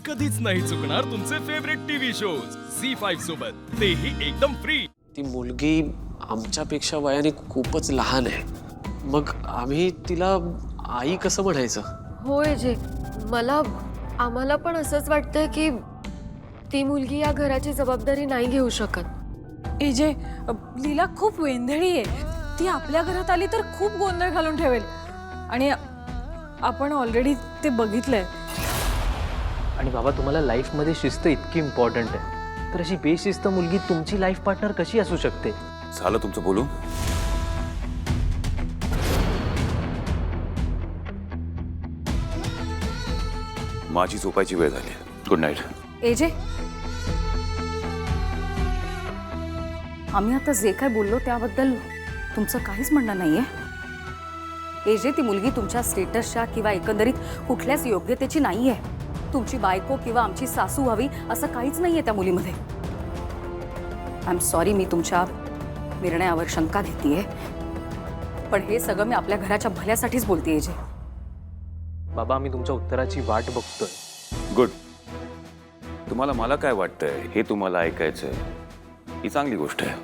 कधीच नाही चुकणार तुमचे फेवरेट टीव्ही शोज झी5 सोबत, तेही एकदम फ्री। ती मुलगी आमच्यापेक्षा वयाने खूपच लहान आहे, मग आम्ही तिला आई कसं म्हणायचं? होय जे आम्हाला पण असंच वाटतंय की ती मुलगी या घराची जबाबदारी नाही घेऊ शकत। एजे, लीला खूप वेंधळी आहे। ती आपल्या घरात आली तर खूप गोंधळ घालून ठेवेल आणि आपण ऑलरेडी ते बघितलंय। आणि बाबा, तुम्हाला लाईफमध्ये शिस्त इतकी इम्पॉर्टंट आहे, तर अशी बेशिस्त मुलगी तुमची लाईफ पार्टनर कशी असू शकते? झालं तुमचं बोलू? माझी झोपायची वेळ झाली। Good night. एजे, आम्ही आता जे काय बोललो त्याबद्दल तुमचं काहीच म्हणणं नाहीये? एजे, ती मुलगी तुमच्या स्टेटसच्या किंवा एकंदरीत कुठल्याच योग्यतेची नाहीये। तुमची बायको किंवा आमची सासू व्हावी असं काहीच नाहीये त्या मुलीमध्ये। आय एम सॉरी, मी तुमच्या निर्णयावर शंका घेतेय, पण हे सगळं मी आपल्या घराच्या भल्यासाठीच बोलतेय एजे। बाबा, आम्ही तुमच्या उत्तराची वाट बघतोय। गुड। तुम्हाला मला काय वाटतंय हे तुम्हाला ऐकायचंय, ही चांगली गोष्ट आहे,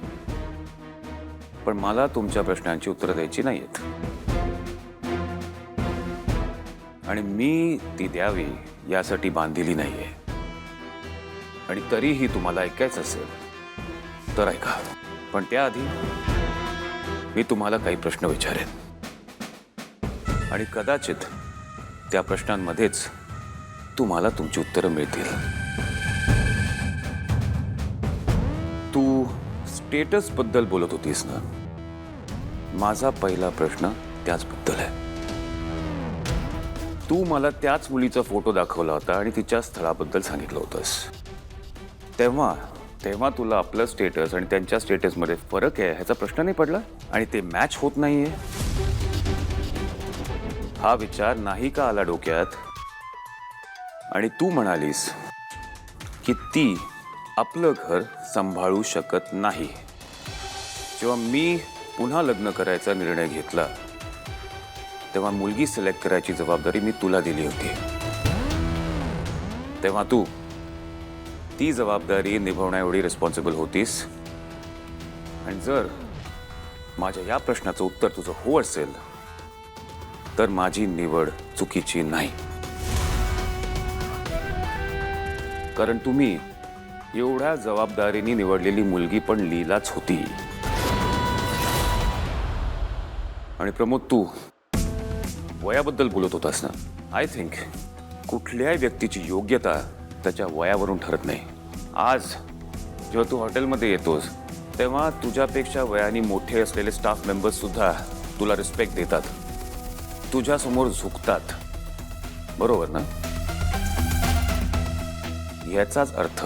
पण मला तुमच्या प्रश्नांची उत्तरं द्यायची नाहीयेत आणि मी ती द्यावी यासाठी बांधलेली नाहीये। आणि तरीही तुम्हाला ऐकायचं असेल तर ऐका, पण त्याआधी मी तुम्हाला काही प्रश्न विचारेन आणि कदाचित त्या प्रश्नांमध्येच तुम्हाला तुमची उत्तरं मिळतील। तू स्टेटस बद्दल बोलत होतीस ना? माझा पहिला प्रश्न त्याचबद्दल आहे। तू मला त्याच मुलीचा फोटो दाखवला होता आणि तिच्या स्थळाबद्दल सांगितलं होतंस, तेव्हा तुला आपलं स्टेटस आणि त्यांच्या स्टेटसमध्ये फरक आहे ह्याचा प्रश्न नाही पडला? आणि ते मॅच होत नाहीये हा विचार नाही का आला डोक्यात? आणि तू म्हणालीस की ती आपलं घर सांभाळू शकत नाही। जेव्हा मी पुन्हा लग्न करायचा निर्णय घेतला तेव्हा मुलगी सिलेक्ट करायची जबाबदारी मी तुला दिली होती, तेव्हा तू ती जबाबदारी निभवण्या एवढी रिस्पॉन्सिबल होतीस। आणि जर माझ्या या प्रश्नाचं उत्तर तुझं हो असेल तर माझी निवड चुकीची नाही, कारण तुम्ही एवढ्या जबाबदारीने निवडलेली मुलगी पण लीलाच होती। आणि प्रमोद, तू वयाबद्दल बोलत होतास ना? आय थिंक कुठल्याही व्यक्तीची योग्यता त्याच्या वयावरून ठरत नाही। आज जेव्हा तू हॉटेलमध्ये येतोस तेव्हा तुझ्यापेक्षा वयाने मोठे असलेले स्टाफ मेंबर्स सुद्धा तुला रिस्पेक्ट देतात, तुझ्या समोर झुकतात, बरोबर ना? याचाच अर्थ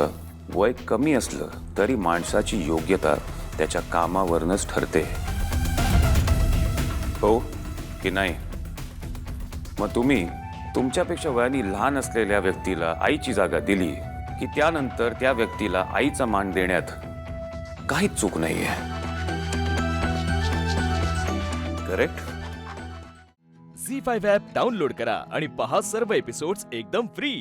वय कमी असलं तरी माणसाची योग्यता त्याच्या कामावरनच ठरते, हो की नाही? मग तुम्ही तुमच्यापेक्षा वयाने लहान असलेल्या व्यक्तीला आईची जागा दिली की त्यानंतर त्या व्यक्तीला आईचा मान देण्यात काहीच चूक नाहीये, करेक्ट? झी5 ॲप डाउनलोड करा आणि पहा सर्व एपिसोड्स एकदम फ्री।